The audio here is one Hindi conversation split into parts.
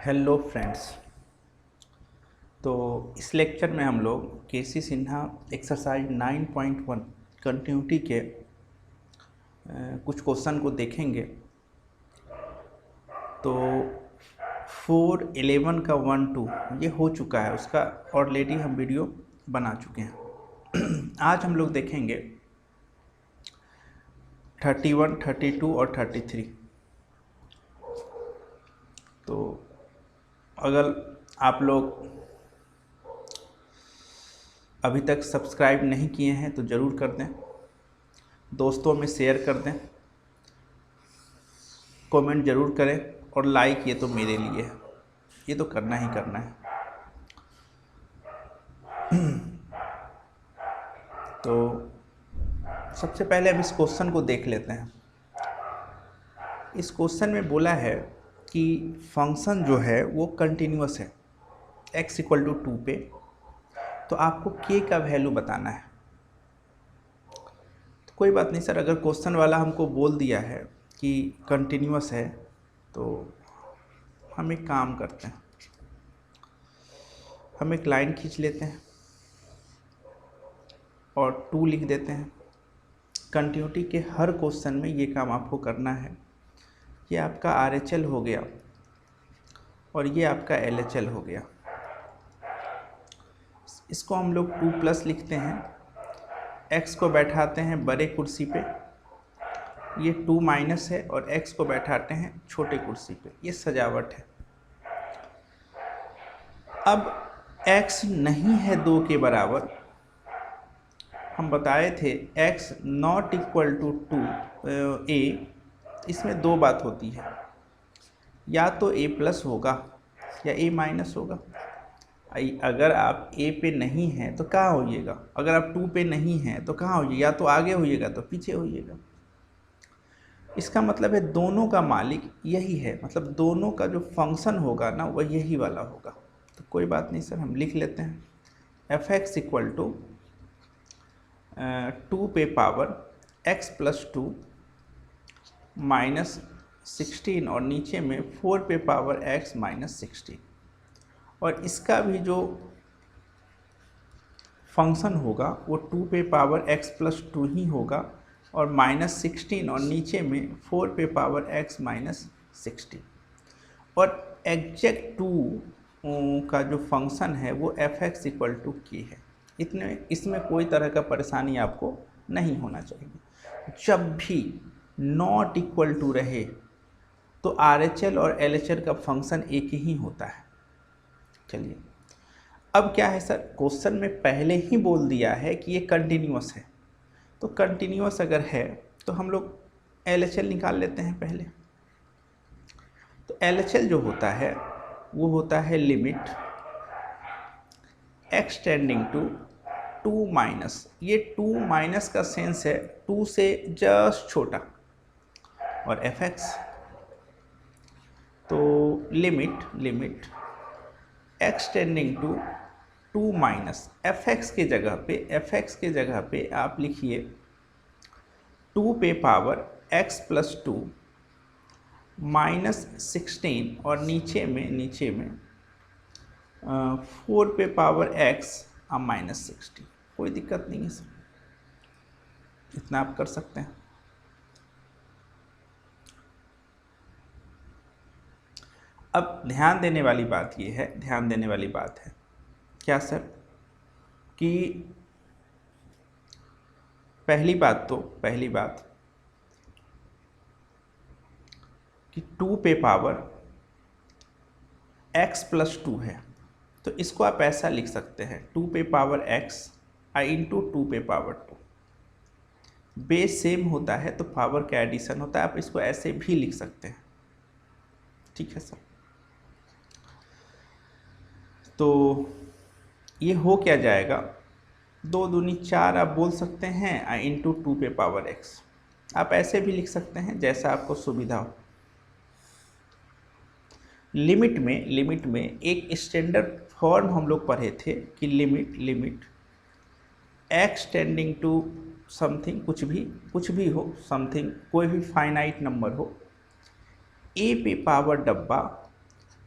Hello friends. तो इस लेक्चर में हम लोग केसी सिन्हा एक्सरसाइज 9.1 कंटिन्यूटी के कुछ क्वेश्चन को देखेंगे। तो 411 का 1 2 ये हो चुका है, उसका ऑलरेडी हम वीडियो बना चुके हैं। आज हम लोग देखेंगे 31, 32 और 33। तो अगर आप लोग अभी तक सब्सक्राइब नहीं किए हैं तो ज़रूर कर दें, दोस्तों में शेयर कर दें, कमेंट ज़रूर करें और लाइक ये तो मेरे लिए है, ये तो करना ही करना है। तो सबसे पहले हम इस क्वेश्चन को देख लेते हैं। इस क्वेश्चन में बोला है कि फंक्शन जो है वो कंटिन्यूअस है x = 2 पे, तो आपको k का वैल्यू बताना है। तो कोई बात नहीं सर, अगर क्वेश्चन वाला हमको बोल दिया है कि कंटिन्यूअस है तो हम एक काम करते हैं, हम एक लाइन खींच लेते हैं और 2 लिख देते हैं। कंटिन्यूटी के हर क्वेश्चन में ये काम आपको करना है। ये आपका RHL हो गया और ये आपका LHL हो गया। इसको हम लोग 2+ लिखते हैं। x को बैठाते हैं बड़े कुर्सी पे, ये 2- है, और x को बैठाते हैं छोटे कुर्सी पे। ये सजावट है। अब x नहीं है 2 के बराबर, हम बताए थे x ≠ = 2 a। इसमें 2 बात होती है, या तो a+ होगा या a- होगा। अगर आप a पे नहीं हैं तो कहाँ होइएगा, अगर आप 2 पे नहीं हैं तो कहाँ होइएगा, या तो आगे होइएगा तो पीछे होइएगा। इसका मतलब है दोनों का मालिक यही है, मतलब दोनों का जो फंक्शन होगा ना वह यही वाला होगा। तो कोई बात नहीं सर, हम लिख लेते हैं f(x) = 2 पे पावर x + 2 -16 और नीचे में 4 पे पावर x - 16। और इसका भी जो फंक्शन होगा वो 2 पे पावर x + 2 ही होगा, और -16 और नीचे में 4 पे पावर x - 16। और एग्जैक्ट 2 का जो फंक्शन है वो f(x) = k है। इसमें कोई तरह का परेशानी आपको नहीं होना चाहिए। जब भी नॉट इक्वल टू रहे तो RHL और LHL का फंक्शन एक ही होता है। चलिए, अब क्या है सर, क्वेश्चन में पहले ही बोल दिया है कि ये कंटिन्यूअस है। तो कंटिन्यूअस अगर है तो हम लोग LHL निकाल लेते हैं पहले। तो LHL जो होता है वो होता है लिमिट x टेंडिंग टू 2-, ये 2- का सेंस है 2 से जस्ट छोटा, और f(x) तो limit x tending to 2-, f(x) के जगह पे आप लिखिए 2 पे पावर x + 2 -16 और नीचे में 4 पे पावर x -16। कोई दिक्कत नहीं है सर, इतना आप कर सकते हैं। अब ध्यान देने वाली बात है क्या सर, कि पहली बात कि 2 पे पावर x + 2 है, तो इसको आप ऐसा लिख सकते हैं 2 पे पावर x × 2 पे पावर 2। बेस सेम होता है तो पावर का एडिशन होता है, आप इसको ऐसे भी लिख सकते हैं। ठीक है सर, तो ये हो क्या जाएगा, 2 दूनी 4 आप बोल सकते हैं × 2 पे पावर x। आप ऐसे भी लिख सकते हैं जैसा आपको सुविधा हो। लिमिट में एक स्टैंडर्ड फॉर्म हम लोग पढ़े थे कि limit x tending to something, कुछ भी हो, समथिंग कोई भी फाइनाइट नंबर हो, a पे पावर डब्बा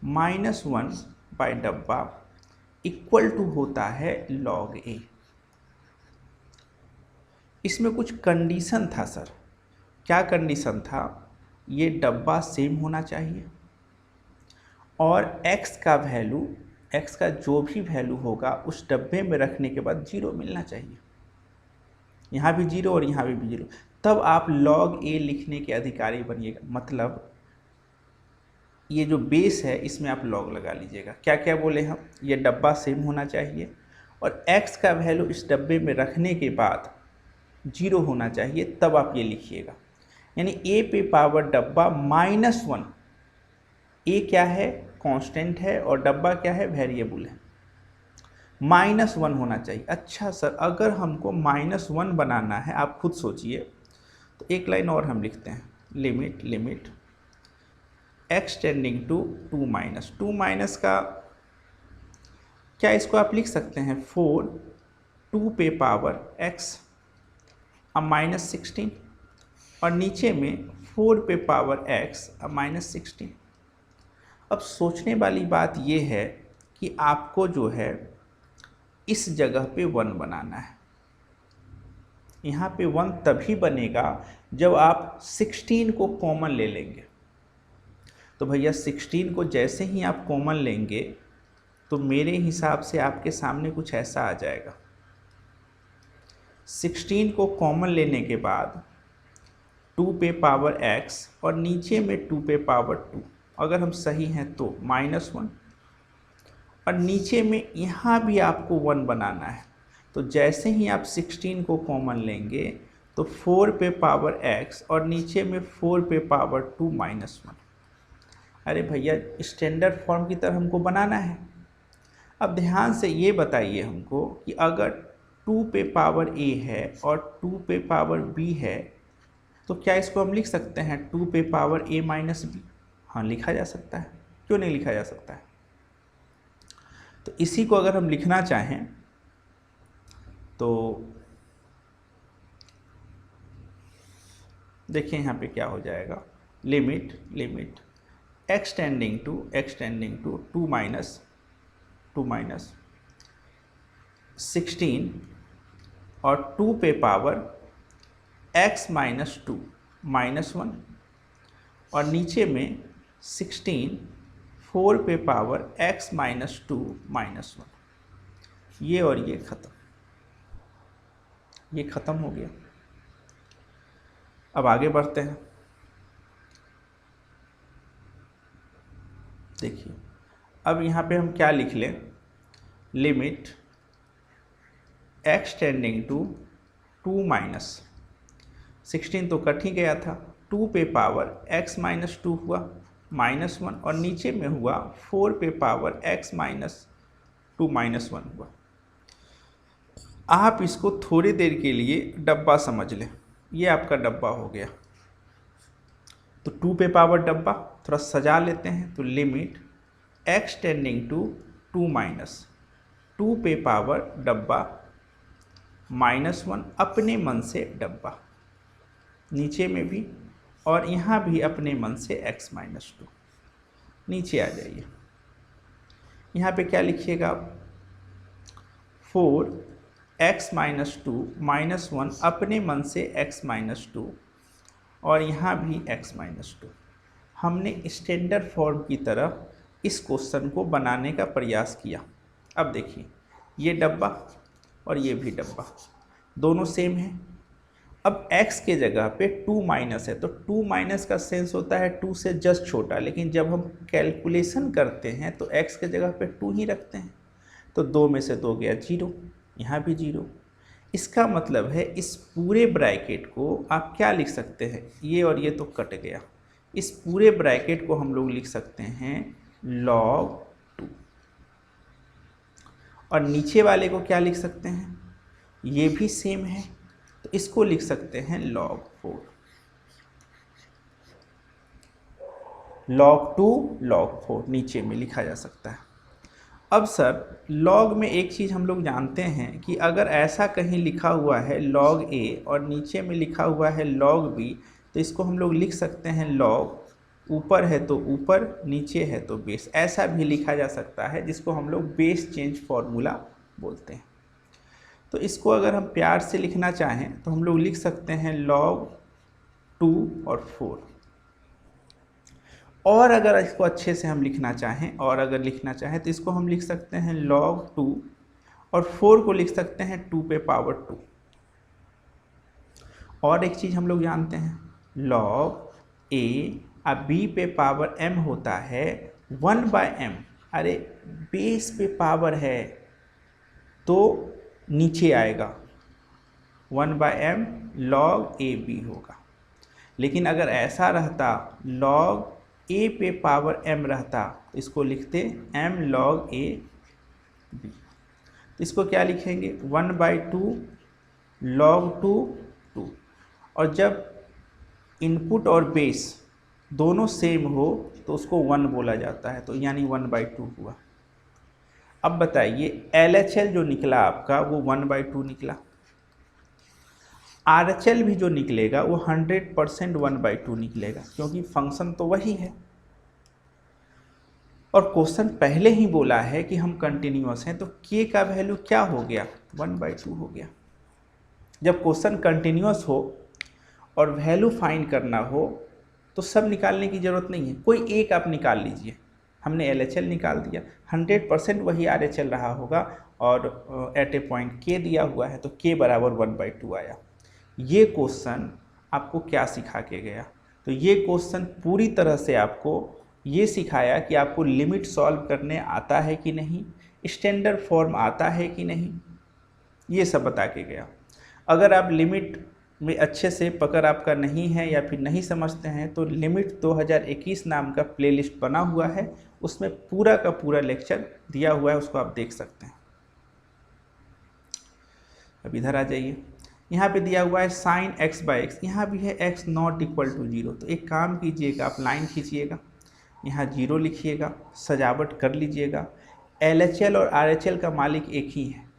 -1/डब्बा इक्वल टू होता है log a। इसमें कुछ कंडीशन था सर। क्या कंडीशन था? ये डब्बा सेम होना चाहिए और x का वैल्यू, x का जो भी वैल्यू होगा उस डब्बे में रखने के बाद 0 मिलना चाहिए। यहाँ भी 0 और यहाँ भी 0, तब आप log a लिखने के अधिकारी बनिएगा। मतलब ये जो बेस है इसमें आप log लगा लीजिएगा। क्या क्या बोले हम? ये डब्बा सेम होना चाहिए और x का वैल्यू इस डब्बे में रखने के बाद 0 होना चाहिए, तब आप ये लिखिएगा। यानी a पे पावर डब्बा -1, a क्या है? कांस्टेंट है और डब्बा क्या है? वेरिएबल है। -1 होना चाहिए। अच्छा सर, अगर हमको -1 बनाना है, आप खुद सोचिए, तो एक लाइन और हम लिखते हैं, limit x tending to 2 minus का क्या इसको आप लिख सकते हैं 4 2 पे पावर x अब -16 और नीचे में 4 पे पावर x अब -16। अब सोचने वाली बात यह है कि आपको जो है इस जगह पे 1 बनाना है। यहाँ पे 1 तभी बनेगा जब आप 16 को कॉमन ले लेंगे। तो भैया 16 को जैसे ही आप कॉमन लेंगे तो मेरे हिसाब से आपके सामने कुछ ऐसा आ जाएगा। 16 को कॉमन लेने के बाद 2 पे पावर x और नीचे में 2 पे पावर 2, अगर हम सही हैं तो -1 और नीचे में यहाँ भी आपको 1 बनाना है। तो जैसे ही आप 16 को कॉमन लेंगे तो 4 पे पावर x और नीचे में 4 पे पावर 2 -1। अरे भैया स्टैंडर्ड फॉर्म की तरह हमको बनाना है। अब ध्यान से ये बताइए हमको कि अगर 2 पे पावर a है और 2 पे पावर b है तो क्या इसको हम लिख सकते हैं 2 पे पावर a माइनस b? हाँ, लिखा जा सकता है। क्यों नहीं लिखा जा सकता है? तो इसी को अगर हम लिखना चाहें तो देखिए यहाँ पे क्या हो जाएगा, limit x tending to 2 minus 16 और 2 पे पावर x माइनस 2 -1 और नीचे में 16 4 पे पावर x माइनस 2 -1। ये और ये ख़त्म हो गया। अब आगे बढ़ते हैं। देखिए अब यहाँ पे हम क्या लिख लें, limit x tending to 2 minus 16 तो कट ही गया था, 2 पे पावर x माइनस 2 हुआ -1 और नीचे में हुआ 4 पे पावर x माइनस 2 -1 हुआ। आप इसको थोड़ी देर के लिए डब्बा समझ लें, ये आपका डब्बा हो गया। तो 2 पे पावर डब्बा थोड़ा सजा लेते हैं, तो limit x tending to 2 minus 2 पे पावर डब्बा -1 अपने मन से डब्बा, नीचे में भी और यहाँ भी अपने मन से x माइनस 2। नीचे आ जाइए, यहाँ पे क्या लिखिएगा आप, 4 x माइनस 2 -1 अपने मन से x माइनस 2 और यहाँ भी x माइनस 2। हमने स्टैंडर्ड फॉर्म की तरह इस क्वेश्चन को बनाने का प्रयास किया। अब देखिए ये डब्बा और ये भी डब्बा दोनों सेम है। अब x के जगह पे 2 माइनस है, तो 2 माइनस का सेंस होता है 2 से जस्ट छोटा, लेकिन जब हम कैलकुलेशन करते हैं तो x के जगह पे 2 ही रखते हैं। तो 2 में से 2 गया 0, यहाँ भी 0। इसका मतलब है इस पूरे ब्रैकेट को आप क्या लिख सकते हैं, ये और ये तो कट गया, इस पूरे ब्रैकेट को हम लोग लिख सकते हैं log 2 और नीचे वाले को क्या लिख सकते हैं, ये भी सेम है तो इसको लिख सकते हैं log 4। log 2 log 4 नीचे में लिखा जा सकता है। अब सर log में एक चीज़ हम लोग जानते हैं कि अगर ऐसा कहीं लिखा हुआ है log a और नीचे में लिखा हुआ है log b, तो इसको हम लोग लिख सकते हैं log ऊपर है तो ऊपर, नीचे है तो बेस, ऐसा भी लिखा जा सकता है, जिसको हम लोग बेस चेंज फॉर्मूला बोलते हैं। तो इसको अगर हम प्यार से लिखना चाहें तो हम लोग लिख सकते हैं log 2 और 4। और अगर इसको अच्छे से हम लिखना चाहें तो इसको हम लिख सकते हैं log 2 और 4 को लिख सकते हैं 2 पे पावर 2। और एक चीज़ हम लोग जानते हैं, log a अब b पे पावर m होता है 1/m। अरे बेस पे पावर है तो नीचे आएगा 1/m log ab होगा। लेकिन अगर ऐसा रहता log a पे पावर m रहता तो इसको लिखते m log a b। तो इसको क्या लिखेंगे 1/2 log 2 2। और जब इनपुट और बेस दोनों सेम हो तो उसको 1 बोला जाता है, तो यानी 1/2 हुआ। अब बताइए LHL जो निकला आपका वो 1/2 निकला, RHL भी जो निकलेगा वो 100% 1/2 निकलेगा, क्योंकि फंक्शन तो वही है। और क्वेश्चन पहले ही बोला है कि हम कंटिन्यूअस हैं, तो k का वैल्यू क्या हो गया 1/2 हो गया। जब क्वेश्चन कंटिन्यूअस हो और वैल्यू फाइंड करना हो तो सब निकालने की ज़रूरत नहीं है, कोई एक आप निकाल लीजिए। हमने LHL निकाल दिया, 100% वही RHL रहा होगा और एट ए पॉइंट k दिया हुआ है तो k बराबर 1/2 आया। ये क्वेश्चन आपको क्या सिखा के गया? तो ये क्वेश्चन पूरी तरह से आपको ये सिखाया कि आपको लिमिट सॉल्व करने आता है कि नहीं, स्टैंडर्ड फॉर्म आता है कि नहीं, ये सब बता के गया। अगर आप लिमिट में अच्छे से पकड़ आपका नहीं है या फिर नहीं समझते हैं तो लिमिट 2021 नाम का प्लेलिस्ट बना हुआ है, उसमें पूरा का पूरा लेक्चर दिया हुआ है, उसको आप देख सकते हैं। अब इधर आ जाइए, यहाँ पे दिया हुआ है साइन x/x, यहाँ भी है x नॉट इक्वल टू 0। तो एक काम कीजिएगा, आप लाइन खींचिएगा, यहाँ 0 लिखिएगा, सजावट कर लीजिएगा। LHL और RHL का मालिक एक ही है,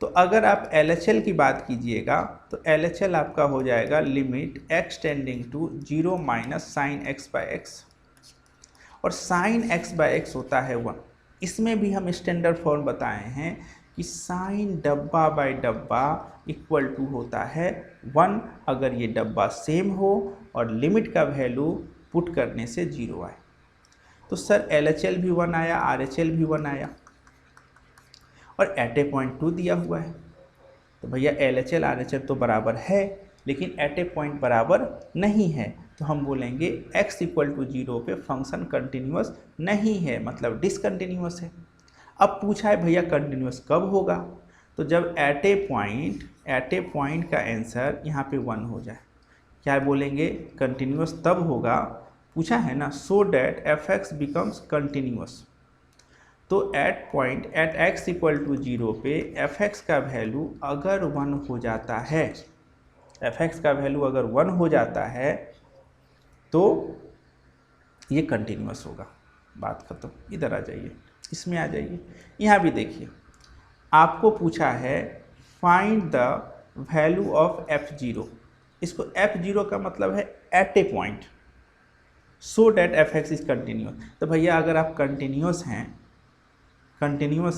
तो अगर आप LHL की बात कीजिएगा तो LHL आपका हो जाएगा limit x tending to 0 minus sine x/x, और साइन x/x होता है 1। इसमें भी हम स्टैंडर्ड फॉर्म बताए हैं कि साइन डब्बा बाय डब्बा इक्वल टू होता है 1, अगर ये डब्बा सेम हो और लिमिट का वैल्यू पुट करने से 0 आए। तो सर LHL भी 1 आया, RHL भी 1 आया, और एट ए पॉइंट 2 दिया हुआ है। तो भैया LHL RHL तो बराबर है, लेकिन एट ए पॉइंट बराबर नहीं है, तो हम बोलेंगे x इक्वल टू 0 पे फंक्शन कंटिन्यूअस नहीं है, मतलब डिसकंटिन्यूअस है। अब पूछा है भैया कंटिन्यूअस कब होगा, तो जब एट ए पॉइंट का आंसर यहाँ पे 1 हो जाए। क्या बोलेंगे कंटिन्यूअस तब होगा, पूछा है ना, सो डैट fx बिकम्स कंटिन्यूअस। तो एट x इक्वल टू 0 पे fx का वैल्यू अगर 1 हो जाता है, fx का वैल्यू अगर 1 हो जाता है तो ये कंटिन्यूअस होगा। बात खत्म। इधर आ जाइए, इसमें आ जाइए, यहाँ भी देखिए आपको पूछा है find the value of f0। इसको f0 का मतलब है at a point, so that fx is continuous. तो भैया अगर आप कंटिन्यूअस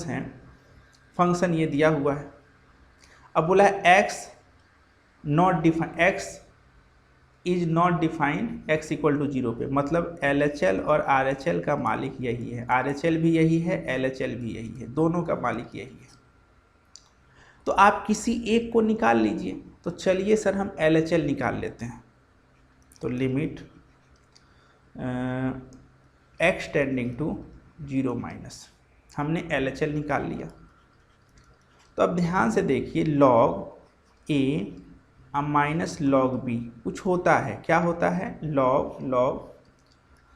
हैं, फंक्शन ये दिया हुआ है। अब बोला है x is not defined x equal to 0 पे, मतलब LHL और RHL का मालिक यही है, RHL भी यही है, LHL भी यही है, दोनों का मालिक यही है। तो आप किसी एक को निकाल लीजिए। तो चलिए सर हम LHL निकाल लेते हैं। तो limit x tending to 0 minus, हमने LHL निकाल लिया। तो अब ध्यान से देखिए, log a minus log b कुछ होता है, क्या होता है, log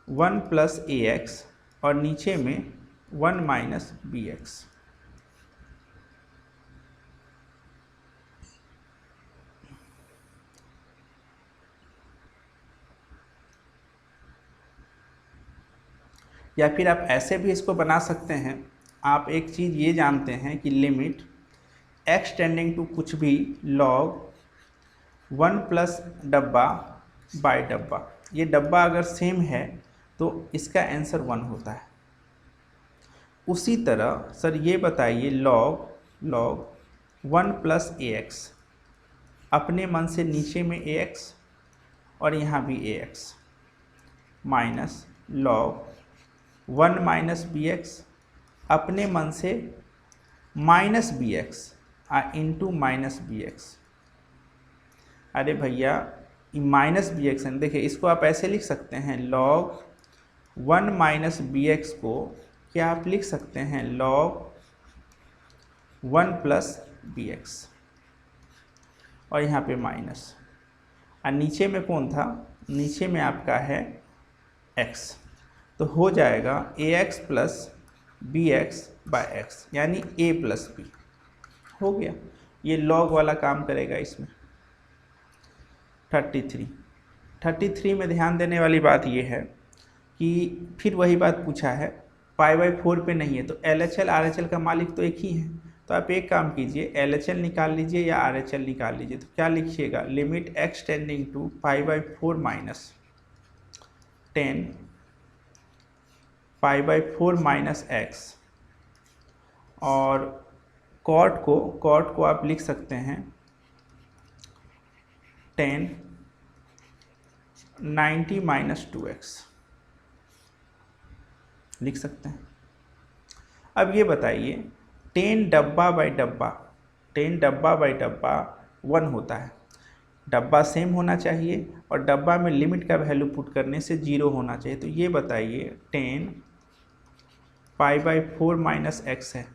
1 प्लस ax और नीचे में 1 माइनस bx। या फिर आप ऐसे भी इसको बना सकते हैं। आप एक चीज़ ये जानते हैं कि लिमिट x टेंडिंग टू कुछ भी log 1 प्लस डब्बा बाय डब्बा, ये डब्बा अगर सेम है तो इसका आंसर 1 होता है। उसी तरह सर ये बताइए log 1 प्लस ए एक्स, अपने मन से नीचे में ए एक्स और यहाँ भी a x, minus log 1 minus b x, अपने मन से minus b x into minus b x. अरे भैया माइनस बी एक्स है, देखिए इसको आप ऐसे लिख सकते हैं log 1 माइनस बी एक्स को क्या आप लिख सकते हैं log 1 प्लस बी एक्स, और यहाँ पे माइनस, और नीचे में कौन था, नीचे में आपका है x, तो हो जाएगा a x plus b x by x, यानी a प्लस बी हो गया। ये log वाला काम करेगा इसमें। 33 में ध्यान देने वाली बात ये है कि फिर वही बात पूछा है, π/4 पे नहीं है, तो LHL RHL का मालिक तो एक ही है, तो आप एक काम कीजिए LHL निकाल लीजिए या RHL निकाल लीजिए। तो क्या लिखिएगा, limit x tending to π/4 minus 10 π/4 minus x, और कॉट को आप लिख सकते हैं 10 90 माइनस 2x लिख सकते हैं। अब ये बताइए 10 डब्बा बाई डब्बा 1 होता है, डब्बा सेम होना चाहिए और डब्बा में लिमिट का वैल्यू पुट करने से 0 होना चाहिए। तो ये बताइए 10 π/4 माइनस एक्स है,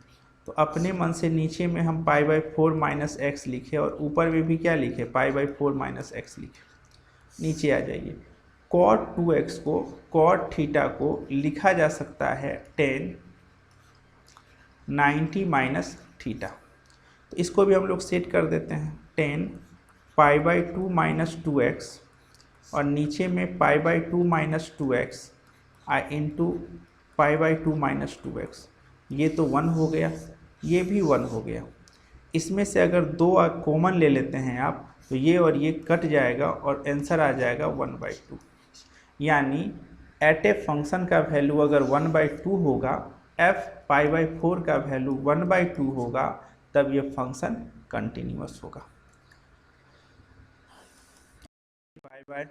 तो अपने मन से नीचे में हम π/4 माइनस एक्स लिखे और ऊपर में भी क्या लिखे π/4 माइनस एक्स लिखे। नीचे आ जाइए, cot 2x को cot थीटा को लिखा जा सकता है 10 90 माइनस थीटा, तो इसको भी हम लोग सेट कर देते हैं 10 π/2 माइनस 2x, और नीचे में π/2 minus 2x into π/2 minus 2x, ये तो 1 हो गया, ये भी 1 हो गया। इसमें से अगर 2 कॉमन ले लेते हैं आप, तो ये और ये कट जाएगा और आंसर आ जाएगा 1/2। यानी एट ए फंक्शन का वैल्यू अगर 1/2 होगा, f π/4 का वैल्यू 1/2 होगा, तब ये फंक्शन कंटिन्यूअस होगा। Bye bye.